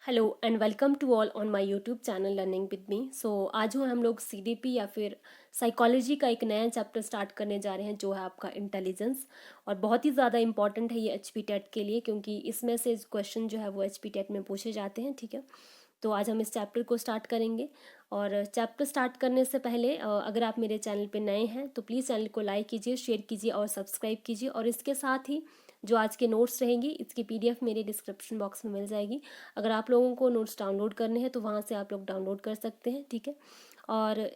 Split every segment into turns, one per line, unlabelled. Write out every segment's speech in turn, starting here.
Hello and welcome to all on my YouTube channel learning with me. आज हम लोग CDP या फिर साइकोलॉजी का एक नया चैप्टर स्टार्ट करने जा रहे हैं जो है आपका इंटेलिजेंस। और बहुत ही ज़्यादा इंपॉर्टेंट है ये एचपी टेट के लिए, क्योंकि इसमें से क्वेश्चन जो है वो एचपी टेट में पूछे जाते हैं। ठीक है, तो आज हम इस चैप्टर को स्टार्ट करेंगे। और चैप्टर स्टार्ट करने से पहले अगर आप मेरे चैनल पे नए हैं तो प्लीज़ चैनल को लाइक कीजिए, शेयर कीजिए और सब्सक्राइब कीजिए। और इसके साथ ही जो आज के नोट्स रहेंगी इसकी पीडीएफ मेरे डिस्क्रिप्शन बॉक्स में मिल जाएगी। अगर आप लोगों को नोट्स डाउनलोड करने हैं तो वहाँ से आप लोग डाउनलोड कर सकते हैं। ठीक है, और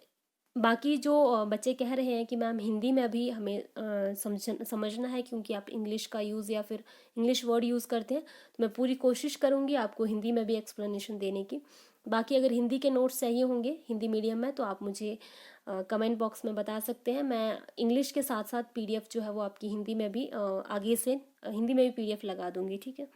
बाकी जो बच्चे कह रहे हैं कि मैम हिंदी में भी हमें समझना है क्योंकि आप इंग्लिश का यूज़ या फिर इंग्लिश वर्ड यूज़ करते हैं, तो मैं पूरी कोशिश करूँगी आपको हिंदी में भी एक्सप्लेनेशन देने की। बाकी अगर हिंदी के नोट्स चाहिए होंगे हिंदी मीडियम में तो आप मुझे कमेंट बॉक्स में बता सकते हैं। मैं इंग्लिश के साथ साथ पीडीएफ जो है वो आपकी हिंदी में भी आगे से हिंदी में भी पीडीएफ लगा दूंगी। ठीक है,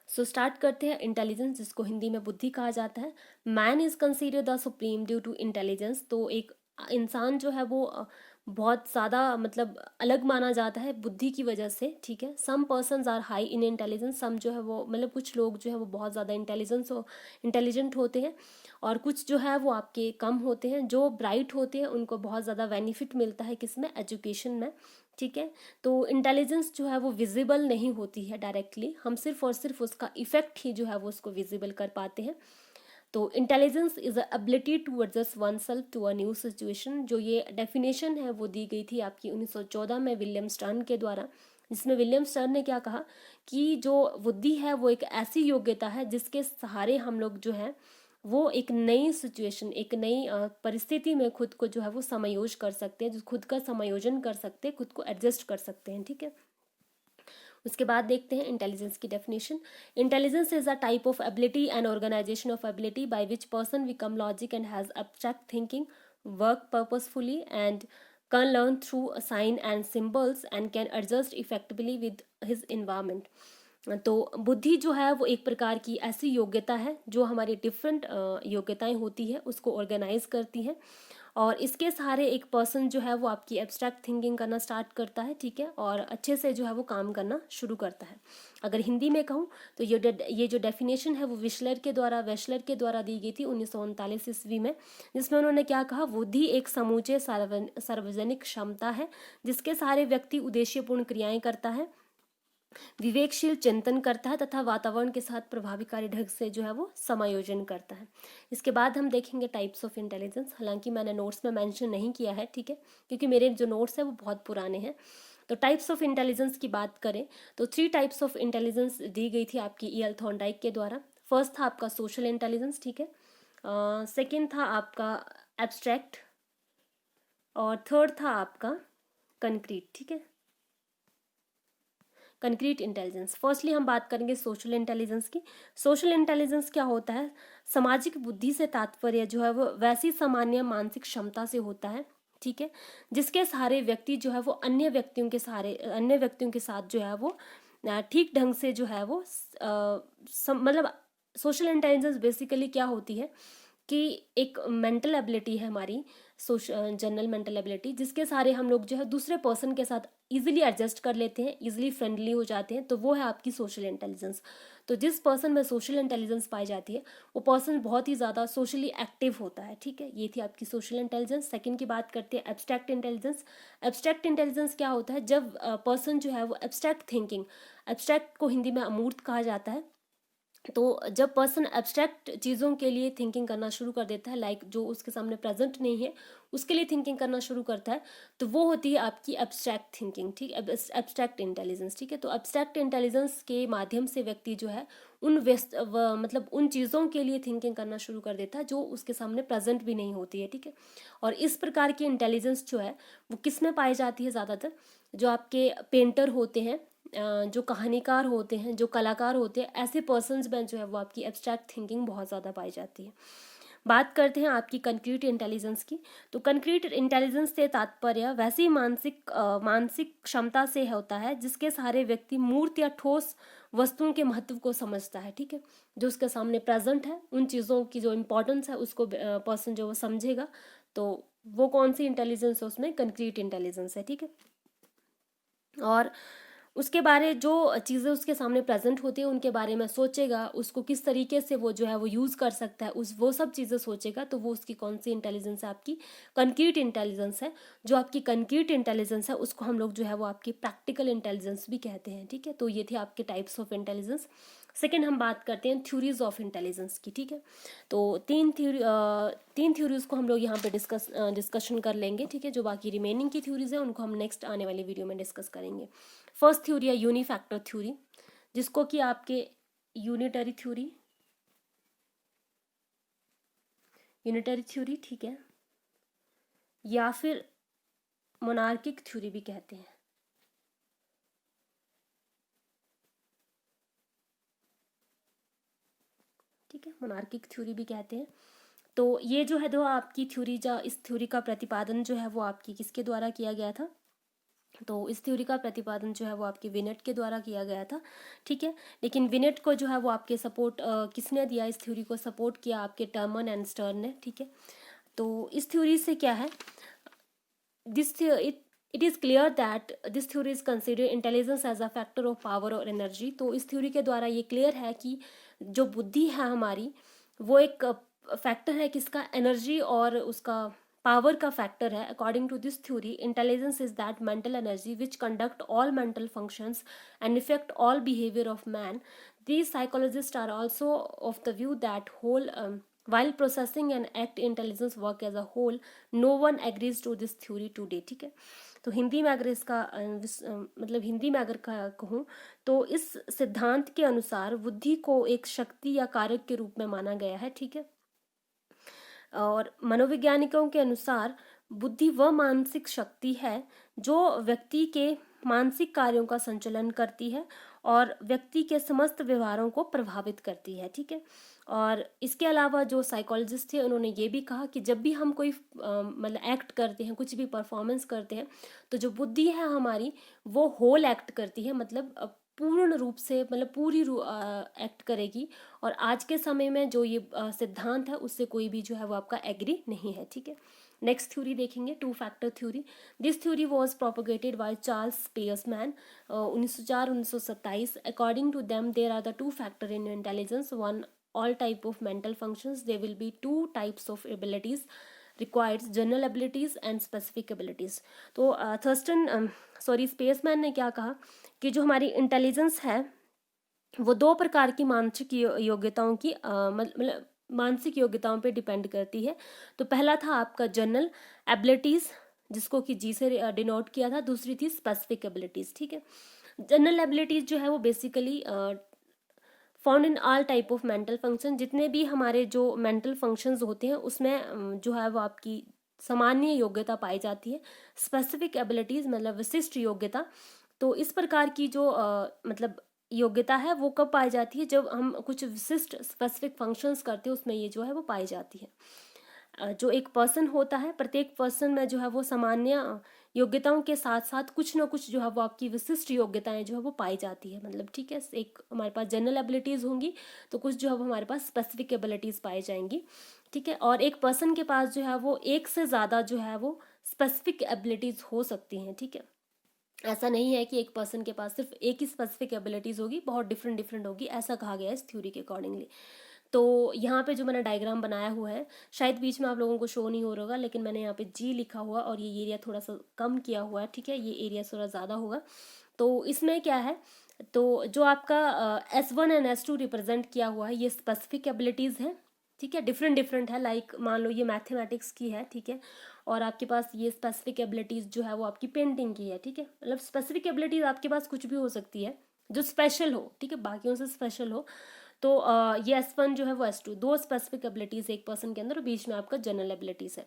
स्टार्ट करते हैं। इंटेलिजेंस, जिसको हिंदी में बुद्धि कहा जाता है। Man is consider the supreme due to intelligence. तो एक इंसान जो है वो बहुत ज़्यादा मतलब अलग माना जाता है बुद्धि की वजह से। ठीक है, some persons are high in intelligence. Some जो है वो मतलब कुछ लोग जो है वो बहुत ज़्यादा इंटेलिजेंट होते हैं, और कुछ जो है वो आपके कम होते हैं। जो ब्राइट होते हैं उनको बहुत ज़्यादा बेनिफिट मिलता है किसमें, एजुकेशन में। ठीक है, तो इंटेलिजेंस जो है वो विजिबल नहीं होती है डायरेक्टली, हम सिर्फ और सिर्फ उसका इफेक्ट ही जो है वो उसको विजिबल कर पाते हैं। तो intelligence is a ability to adjust oneself to a new situation. जो ये डेफिनेशन है वो दी गई थी आपकी 1914 में विलियम स्टर्न के द्वारा, जिसमें विलियम स्टर्न ने क्या कहा कि जो बुद्धि है वो एक ऐसी योग्यता है जिसके सहारे हम लोग जो है वो एक नई सिचुएशन, एक नई परिस्थिति में खुद को जो है वो समायोज कर सकते हैं, जो खुद का समायोजन कर सकते हैं, खुद को एडजस्ट कर सकते हैं। ठीक है, उसके बाद देखते हैं इंटेलिजेंस की definition. Intelligence is a type of ability and organisation of ability by which person become logic and has abstract thinking, work purposefully and can learn through sign and symbols and can adjust effectively with his environment। तो बुद्धि जो है वो एक प्रकार की ऐसी योग्यता है जो हमारी डिफरेंट योग्यताएं होती है उसको ऑर्गेनाइज करती है, और इसके सहारे एक पर्सन जो है वो आपकी एब्स्ट्रैक्ट थिंकिंग करना स्टार्ट करता है। ठीक है, और अच्छे से जो है वो काम करना शुरू करता है। अगर हिंदी में कहूँ तो ये जो डेफिनेशन है वो वेशलर के द्वारा दी गई थी 1939 ईस्वी में, जिसमें उन्होंने क्या कहा, बुद्धि एक समूचे सार्वजनिक क्षमता है जिसके सहारे व्यक्ति उद्देश्यपूर्ण क्रियाएं करता है, विवेकशील चिंतन करता है तथा वातावरण के साथ प्रभावकारी ढंग से जो है वो समायोजन करता है। इसके बाद हम देखेंगे टाइप्स ऑफ इंटेलिजेंस। हालांकि मैंने नोट्स में मेंशन नहीं किया है, ठीक है, क्योंकि मेरे जो नोट्स है वो बहुत पुराने हैं। तो टाइप्स ऑफ इंटेलिजेंस की बात करें तो 3 टाइप्स ऑफ इंटेलिजेंस दी गई थी आपकी ईएल थॉर्नडाइक के द्वारा। फर्स्ट था आपका सोशल इंटेलिजेंस। ठीक है, सेकेंड था आपका एब्स्ट्रैक्ट, और थर्ड था आपका कंक्रीट। ठीक है, कंक्रीट इंटेलिजेंस। फर्स्टली हम बात करेंगे सोशल इंटेलिजेंस की। सोशल इंटेलिजेंस क्या होता है, सामाजिक बुद्धि से तात्पर्य जो है वो वैसी सामान्य मानसिक क्षमता से होता है। ठीक है, जिसके सहारे व्यक्ति जो है वो अन्य व्यक्तियों के साथ जो है वो ठीक ढंग से जो है वो मतलब सोशल इंटेलिजेंस बेसिकली क्या होती है कि एक मेंटल एबिलिटी है हमारी, जनरल मेंटल एबिलिटी, जिसके सारे हम लोग जो है दूसरे पर्सन के साथ इजीली एडजस्ट कर लेते हैं, इजीली फ्रेंडली हो जाते हैं, तो वो है आपकी सोशल इंटेलिजेंस। तो जिस पर्सन में सोशल इंटेलिजेंस पाई जाती है वो पर्सन बहुत ही ज़्यादा सोशली एक्टिव होता है। ठीक है, ये थी आपकी सोशल इंटेलिजेंस। सेकंड की बात करते हैं एब्स्ट्रैक्ट इंटेलिजेंस। एब्स्ट्रैक्ट इंटेलिजेंस क्या होता है, जब पर्सन जो है वो एब्स्ट्रैक्ट थिंकिंग, एब्स्ट्रैक्ट को हिंदी में अमूर्त कहा जाता है, तो जब पर्सन एब्स्ट्रैक्ट चीज़ों के लिए थिंकिंग करना शुरू कर देता है, लाइक जो उसके सामने प्रेजेंट नहीं है उसके लिए थिंकिंग करना शुरू करता है, तो वो होती है आपकी एब्स्ट्रैक्ट थिंकिंग। ठीक, एब्स्ट्रैक्ट इंटेलिजेंस। ठीक है, तो एब्स्ट्रैक्ट इंटेलिजेंस के माध्यम से व्यक्ति जो है मतलब उन चीज़ों के लिए थिंकिंग करना शुरू कर देता है जो उसके सामने प्रेजेंट भी नहीं होती है। ठीक है, और इस प्रकार की इंटेलिजेंस जो है वो किस में पाई जाती है, ज़्यादातर जो आपके पेंटर होते हैं, जो कहानीकार होते हैं, जो कलाकार होते हैं, ऐसे पर्सन्स में जो है वो आपकी एब्स्ट्रैक्ट थिंकिंग बहुत ज़्यादा पाई जाती है। बात करते हैं आपकी कंक्रीट इंटेलिजेंस की। तो कंक्रीट इंटेलिजेंस से तात्पर्य वैसी मानसिक क्षमता से होता है जिसके सहारे व्यक्ति मूर्त या ठोस वस्तुओं के महत्व को समझता है। ठीक है, जो उसके सामने प्रेजेंट है उन चीज़ों की जो इम्पोर्टेंस है उसको पर्सन जो वो समझेगा, तो वो कौन सी इंटेलिजेंस है, उसमें कंक्रीट इंटेलिजेंस है। ठीक है, और उसके बारे जो चीज़ें उसके सामने प्रेजेंट होती है उनके बारे में सोचेगा, उसको किस तरीके से वो जो है वो यूज़ कर सकता है, उस वो सब चीज़ें सोचेगा, तो वो उसकी कौन सी इंटेलिजेंस है, आपकी कंक्रीट इंटेलिजेंस है। जो आपकी कंक्रीट इंटेलिजेंस है उसको हम लोग जो है वो आपकी प्रैक्टिकल इंटेलिजेंस भी कहते हैं, ठीक है। तो ये थे आपके टाइप्स ऑफ इंटेलिजेंस। सेकेंड हम बात करते हैं थ्योरीज ऑफ इंटेलिजेंस की, ठीक है। तो तीन थ्योरीज को हम लोग यहाँ पे डिस्कशन कर लेंगे, ठीक है। जो बाकी रिमेनिंग की थ्योरीज है उनको हम नेक्स्ट आने वाले वीडियो में डिस्कस करेंगे। फर्स्ट थ्योरी है यूनिफैक्टर थ्योरी, जिसको कि आपके यूनिटरी थ्योरी, ठीक है, या फिर मोनार्किक थ्योरी भी कहते हैं, ठीक है, मोनार्किक थ्योरी भी कहते हैं। तो ये जो है दो आपकी थ्योरी, जो इस थ्योरी का प्रतिपादन जो है वो आपकी किसके द्वारा किया गया था, तो इस थ्योरी का प्रतिपादन जो है वो आपके विनेट के द्वारा किया गया था, ठीक है। लेकिन विनेट को जो है वो आपके सपोर्ट किसने दिया, इस थ्योरी को सपोर्ट किया आपके टर्मन एंड स्टर्न ने, ठीक है। तो इस थ्योरी से क्या है, this it is clear that this theory is consider intelligence as a factor of power और एनर्जी। तो इस थ्योरी के द्वारा ये क्लियर है कि जो बुद्धि है हमारी वो एक फैक्टर है किसका, एनर्जी और उसका पावर का फैक्टर है। According to this theory intelligence is that mental energy which conduct all mental functions and effect all behaviour of man. These psychologists are also of the view that while processing and act intelligence work as a whole, no one agrees to this theory today, ठीक है। तो हिंदी में अगर इसका मतलब हिंदी में अगर कहूँ तो इस सिद्धांत के अनुसार बुद्धि को एक शक्ति या कारक के रूप में माना गया है, ठीक है। और मनोवैज्ञानिकों के अनुसार बुद्धि वह मानसिक शक्ति है जो व्यक्ति के मानसिक कार्यों का संचालन करती है और व्यक्ति के समस्त व्यवहारों को प्रभावित करती है, ठीक है। और इसके अलावा जो साइकोलॉजिस्ट थे उन्होंने ये भी कहा कि जब भी हम कोई मतलब एक्ट करते हैं, कुछ भी परफॉर्मेंस करते हैं, तो जो बुद्धि है हमारी वो होल एक्ट करती है, मतलब पूर्ण रूप से, मतलब पूरी एक्ट करेगी। और आज के समय में जो ये सिद्धांत है उससे कोई भी जो है वो आपका एग्री नहीं है, ठीक है। नेक्स्ट थ्योरी देखेंगे, two factor theory. This theory was propagated by Charles Spearman 1904-1927। According to them there are the two factor in intelligence, one all type of mental functions, there will be two types of abilities requires, general abilities and specific abilities। तो spaceman ने क्या कहा कि जो हमारी intelligence है वो दो प्रकार की मानसिक योग्यताओं की मतलब मानसिक योग्यताओं पे डिपेंड करती है। तो पहला था आपका जनरल एबिलिटीज, जिसको कि जी से डिनोट किया था, दूसरी थी स्पेसिफिक एबिलिटीज, ठीक है। जनरल एबिलिटीज जो है वो basically found in all type of mental function, जितने भी हमारे जो मेंटल फंक्शंस होते हैं उसमें जो है वो आपकी सामान्य योग्यता पाई जाती है। स्पेसिफिक एबिलिटीज मतलब विशिष्ट योग्यता, तो इस प्रकार की जो मतलब योग्यता है वो कब पाई जाती है, जब हम कुछ विशिष्ट स्पेसिफिक फंक्शंस करते हैं उसमें ये जो है वो पाई जाती है। जो एक पर्सन होता है, प्रत्येक पर्सन में जो है वो सामान्य योग्यताओं के साथ साथ कुछ ना कुछ जो है वो आपकी विशिष्ट योग्यताएं जो है वो पाई जाती है, मतलब ठीक है। एक हमारे पास जनरल एबिलिटीज़ होंगी तो कुछ जो है वो हमारे पास स्पेसिफिक एबिलिटीज़ पाई जाएंगी, ठीक है। और एक पर्सन के पास जो है वो एक से ज़्यादा जो है वो स्पेसिफिक एबिलिटीज़ हो सकती हैं, ठीक है। ऐसा नहीं है कि एक पर्सन के पास सिर्फ एक ही स्पेसिफिक एबिलिटीज़ होगी, बहुत डिफरेंट डिफरेंट होगी, ऐसा कहा गया है इस थ्योरी के अकॉर्डिंगली। तो यहाँ पे जो मैंने डायग्राम बनाया हुआ है, शायद बीच में आप लोगों को शो नहीं हो रहा होगा, लेकिन मैंने यहाँ पे जी लिखा हुआ और ये एरिया थोड़ा सा कम किया हुआ है, ठीक है, ये एरिया थोड़ा ज़्यादा होगा। तो इसमें क्या है, तो जो आपका S1 एंड S2 रिप्रेजेंट किया हुआ है ये स्पेसिफिक एबिलिटीज़ है, ठीक है, डिफरेंट डिफरेंट है। लाइक मान लो ये मैथमेटिक्स की है, ठीक है, और आपके पास ये स्पेसिफिक एबिलिटीज़ जो है वो आपकी पेंटिंग की है, ठीक है। मतलब स्पेसिफिक एबिलिटीज़ आपके पास कुछ भी हो सकती है जो स्पेशल हो, ठीक है, बाकियों से स्पेशल हो। तो ये S1 जो है वो S2, दो स्पेसिफिक एबिलिटीज़ एक पर्सन के अंदर और बीच में आपका जनरल एबिलिटीज़ है।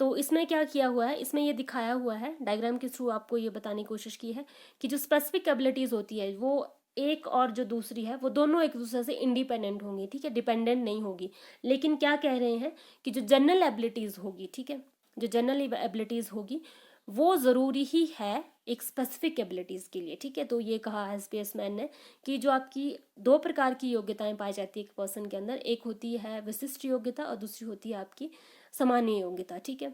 तो इसमें क्या किया हुआ है, इसमें ये दिखाया हुआ है डायग्राम के थ्रू, आपको ये बताने की कोशिश की है कि जो स्पेसिफिक एबिलिटीज़ होती है वो एक और जो दूसरी है वो दोनों एक दूसरे से इंडिपेंडेंट होंगी, ठीक है, डिपेंडेंट नहीं होगी। लेकिन क्या कह रहे हैं कि जो जनरल एबिलिटीज़ होगी, ठीक है, जो जनरल एबिलिटीज़ होगी वो ज़रूरी ही है एक स्पेसिफिक एबिलिटीज़ के लिए, ठीक है। तो ये कहा है स्पेसमैन ने कि जो आपकी दो प्रकार की योग्यताएं पाई जाती है एक पर्सन के अंदर, एक होती है विशिष्ट योग्यता और दूसरी होती है आपकी सामान्य योग्यता, ठीक है।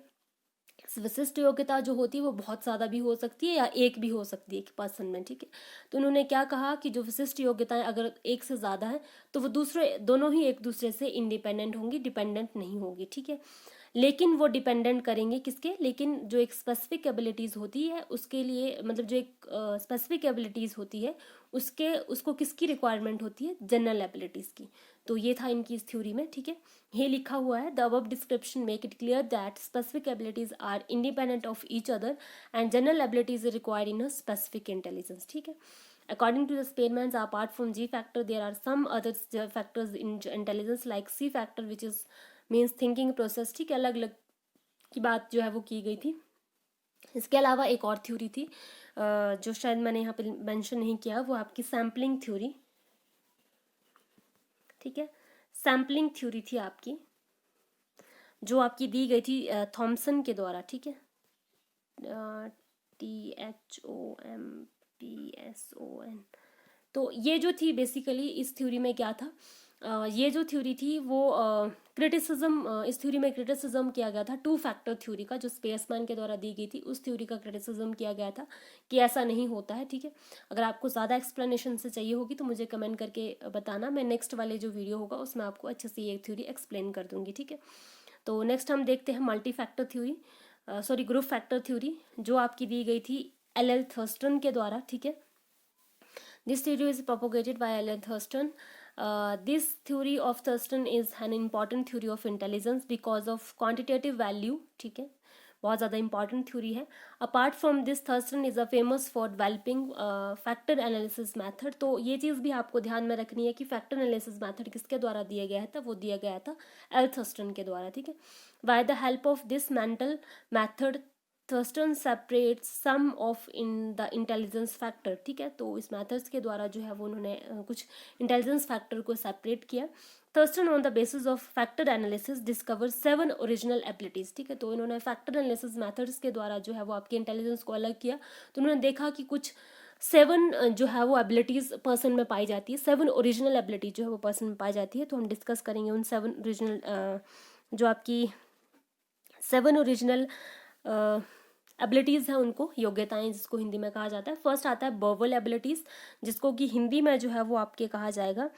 विशिष्ट योग्यता जो होती है वो बहुत ज़्यादा भी हो सकती है या एक भी हो सकती है एक पर्सन में, ठीक है। तो उन्होंने क्या कहा कि जो विशिष्ट योग्यताएं अगर एक से ज़्यादा है तो वो दूसरे दोनों ही एक दूसरे से इंडिपेंडेंट होंगी, डिपेंडेंट नहीं होगी, ठीक है। लेकिन वो डिपेंडेंट करेंगे किसके, लेकिन जो एक स्पेसिफिक एबिलिटीज़ होती है उसके लिए, मतलब जो एक स्पेसिफिक एबिलिटीज़ होती है उसको किसकी रिक्वायरमेंट होती है, जनरल एबिलिटीज़ की। तो ये था इनकी इस थ्योरी में, ठीक है। ये लिखा हुआ है, the above description make it clear that specific abilities are independent of each other and general abilities required in a specific intelligence, ठीक है। According to the Spearmans, apart from G factor, there are some other factors in intelligence like C factor, which is means thinking process, ठीक है। अलग अलग की बात जो है वो की गई थी। इसके अलावा एक और थ्योरी थी जो शायद मैंने यहाँ पे मेंशन नहीं किया, वो आपकी सैम्पलिंग थ्योरी, ठीक है। सैम्पलिंग थ्योरी थी आपकी, जो आपकी दी गई थी थॉमसन के द्वारा, ठीक है। THOMPSON। तो ये जो थी बेसिकली इस थ्योरी में क्या था, ये जो थ्योरी थी वो क्रिटिसिज्म, इस थ्योरी में क्रिटिसिज्म किया गया था टू फैक्टर थ्योरी का, जो स्पेसमैन के द्वारा दी गई थी उस थ्योरी का क्रिटिसिज्म किया गया था कि ऐसा नहीं होता है, ठीक है। अगर आपको ज़्यादा एक्सप्लेनेशन से चाहिए होगी तो मुझे कमेंट करके बताना, मैं नेक्स्ट वाले जो वीडियो होगा उसमें आपको अच्छे से ये थ्योरी एक्सप्लेन कर दूंगी, ठीक है। तो नेक्स्ट हम देखते हैं multi factor theory, group factor theory, जो आपकी दी गई थी एल थर्स्टन के द्वारा, ठीक है। This theory is propagated by L Thurston. This theory of Thurston is an important theory of intelligence because of quantitative value, ठीक है, बहुत ज़्यादा important theory है। Apart from this, Thurston is a famous for developing factor analysis method। तो ये चीज़ भी आपको ध्यान में रखनी है कि factor analysis method किसके द्वारा दिया गया था, वो दिया गया था एल थर्स्टन के द्वारा, ठीक है। By the help of this mental method, Thurstone separate some of in the intelligence factor, ठीक है। तो इस मेथड्स के द्वारा जो है वो उन्होंने कुछ इंटेलिजेंस फैक्टर को सेपरेट किया। Thurston on the basis of factor analysis discover 7 original abilities, ठीक है। तो इन्होंने फैक्टर एनालिसिस मेथड्स के द्वारा जो है वो आपकी इंटेलिजेंस को अलग किया। तो उन्होंने देखा कि कुछ 7 जो है वो एबिलिटीज पर्सन में पाई जाती है, 7 ओरिजिनल एबिलिटी जो है वो पर्सन में पाई जाती है। तो हम डिस्कस करेंगे उन 7 ओरिजिनल जो आपकी 7 ओरिजिनल एबिलिटीज़ हैं, उनको योग्यताएं जिसको हिंदी में कहा जाता है। फर्स्ट आता है वर्बल एबिलिटीज़, जिसको कि हिंदी में जो है वो आपके कहा जाएगा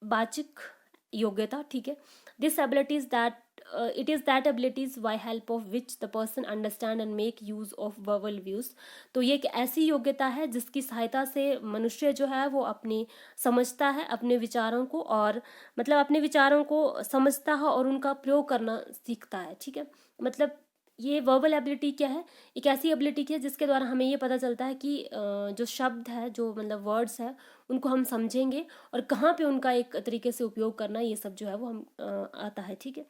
बाचिक योग्यता, ठीक है। This abilities that it is that abilities by help of which the person understand and make use of verbal views. तो ये एक ऐसी योग्यता है जिसकी सहायता से मनुष्य जो है वो अपनी समझता है अपने विचारों को, और मतलब अपने विचारों को समझता है और उनका प्रयोग करना सीखता है, ठीक है। मतलब ये वर्बल एबिलिटी क्या है, एक ऐसी एबिलिटी है जिसके द्वारा हमें ये पता चलता है कि जो शब्द है, जो मतलब वर्ड्स है, उनको हम समझेंगे और कहाँ पे उनका एक तरीके से उपयोग करना, ये सब जो है वो हम आता है, ठीक है।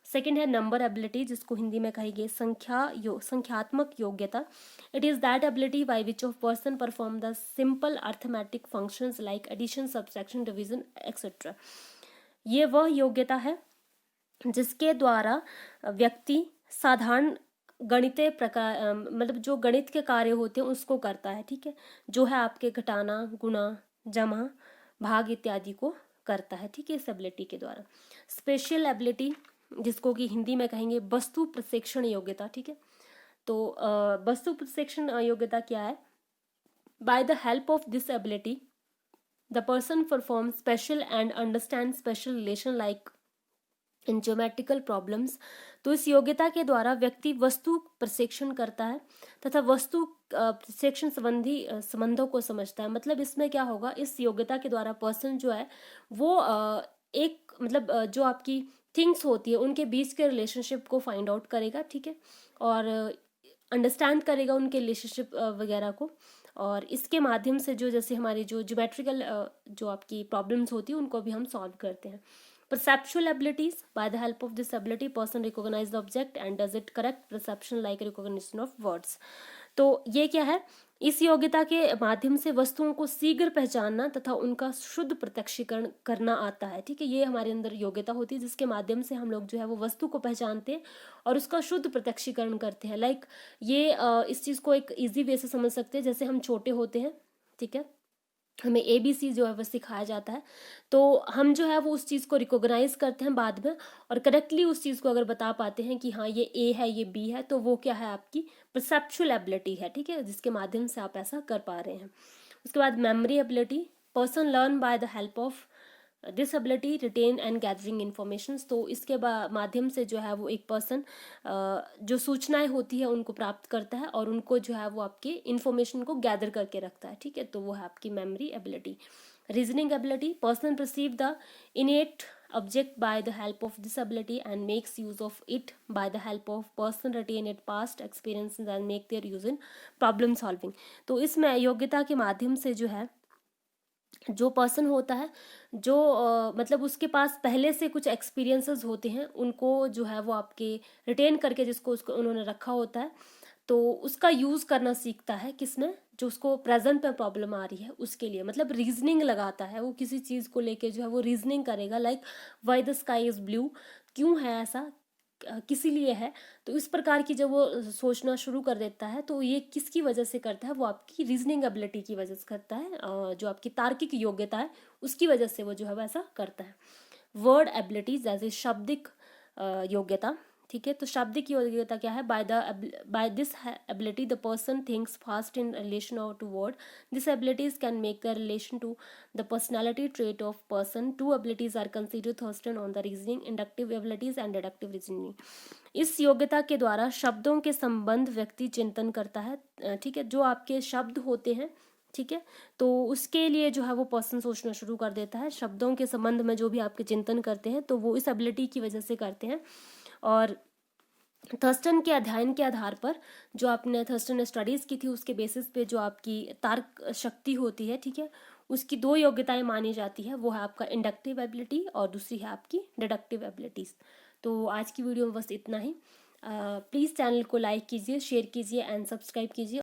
सेकेंड है नंबर एबिलिटी, जिसको हिंदी में कहेंगे संख्यात्मक योग्यता। It is that ability by which of person perform the simple arithmetic functions like addition, subtraction, division etcetera. ये वह योग्यता है जिसके द्वारा व्यक्ति साधारण गणितीय प्रकार मतलब जो गणित के कार्य होते हैं उसको करता है, ठीक है। जो है आपके घटाना, गुणा, जमा, भाग इत्यादि को करता है, ठीक है, इस एबिलिटी के द्वारा। स्पेशल एबिलिटी, जिसको कि हिंदी में कहेंगे वस्तु प्रशिक्षण योग्यता, ठीक है। तो वस्तु प्रशिक्षण योग्यता क्या है, bye the help of this ability the person perform special and understand special relation like in geometrical problems. तो इस योग्यता के द्वारा व्यक्ति वस्तु प्रशिक्षण करता है तथा वस्तु प्रशिक्षण संबंधी संबंधों को समझता है। मतलब इसमें क्या होगा, इस योग्यता के द्वारा पर्सन जो है वो एक मतलब जो आपकी थिंग्स होती है उनके बीच के रिलेशनशिप को फाइंड आउट करेगा, ठीक है, और अंडरस्टैंड करेगा उनके रिलेशनशिप वगैरह को, और इसके माध्यम से जो जैसे हमारी जो ज्योमेट्रिकल जो आपकी प्रॉब्लम्स होती है उनको भी हम सॉल्व करते हैं। Perceptual abilities, by the help of this ability person recognize the object and does it correct perception like recognition of words। तो ये क्या है, इस योग्यता के माध्यम से वस्तुओं को शीघ्र पहचानना तथा उनका शुद्ध प्रत्यक्षीकरण करना आता है, ठीक है। ये हमारे अंदर योग्यता होती है जिसके माध्यम से हम लोग जो है वो वस्तु को पहचानते हैं और उसका शुद्ध प्रत्यक्षीकरण करते हैं। लाइक ये इस चीज़ को एक ईजी वे से समझ सकते हैं, जैसे हम छोटे होते हैं, ठीक है, हमें ABC जो है वो सिखाया जाता है, तो हम जो है वो उस चीज़ को रिकॉग्नाइज करते हैं बाद में, और करेक्टली उस चीज़ को अगर बता पाते हैं कि हाँ ये A है ये B है, तो वो क्या है, आपकी परसेप्चुअल एबिलिटी है, ठीक है, जिसके माध्यम से आप ऐसा कर पा रहे हैं। उसके बाद memory ability, person learn by the help of this ability retain and gathering information. तो इसके माध्यम से जो है वो एक पर्सन जो सूचनाएं होती है उनको प्राप्त करता है और उनको जो है वो आपके इन्फॉर्मेशन को गैदर करके रखता है, ठीक है, तो वो है आपकी memory ability. Reasoning ability, person perceive the इनेट object by the help of this ability and makes use of it by the help of person retain it past experiences and make their use in problem solving। तो इसमें योग्यता के माध्यम से जो है जो person होता है, जो मतलब उसके पास पहले से कुछ एक्सपीरियंसेस होते हैं, उनको जो है वो आपके रिटेन करके जिसको उसको उन्होंने रखा होता है, तो उसका यूज़ करना सीखता है, किसमें, जो उसको प्रेजेंट में प्रॉब्लम आ रही है उसके लिए, मतलब रीजनिंग लगाता है, वो किसी चीज़ को लेके जो है वो रीजनिंग करेगा, like why the sky is blue, क्यों है ऐसा, किसी लिए है। तो इस प्रकार की जब वो सोचना शुरू कर देता है, तो ये किसकी वजह से करता है, वो आपकी रीजनिंग एबिलिटी की वजह से करता है, जो आपकी तार्किक योग्यता है उसकी वजह से वो जो है वैसा करता है। वर्ड एबिलिटी जैसे शाब्दिक योग्यता, ठीक है, तो शाब्दिक योग्यता क्या है, by this ability the person thinks fast in relation और to word. This abilities can make the relation to the personality trait of person. Two abilities are considered Thurstone on the reasoning, inductive abilities and deductive reasoning. इस योग्यता के द्वारा शब्दों के संबंध व्यक्ति चिंतन करता है, ठीक है, जो आपके शब्द होते हैं, ठीक है, तो उसके लिए जो है वो पर्सन सोचना शुरू कर देता है, शब्दों के संबंध में जो भी आपके चिंतन करते हैं, तो वो इस एबिलिटी की वजह से करते हैं। और थर्स्टन के अध्ययन के आधार पर, जो आपने थर्स्टन ने स्टडीज की थी उसके बेसिस पे जो आपकी तर्क शक्ति होती है, ठीक है, उसकी दो योग्यताएं मानी जाती है, वो है आपका इंडक्टिव एबिलिटी और दूसरी है आपकी डिडक्टिव एबिलिटीज। तो आज की वीडियो में बस इतना ही। प्लीज़ चैनल को लाइक कीजिए, शेयर कीजिए एंड सब्सक्राइब कीजिए।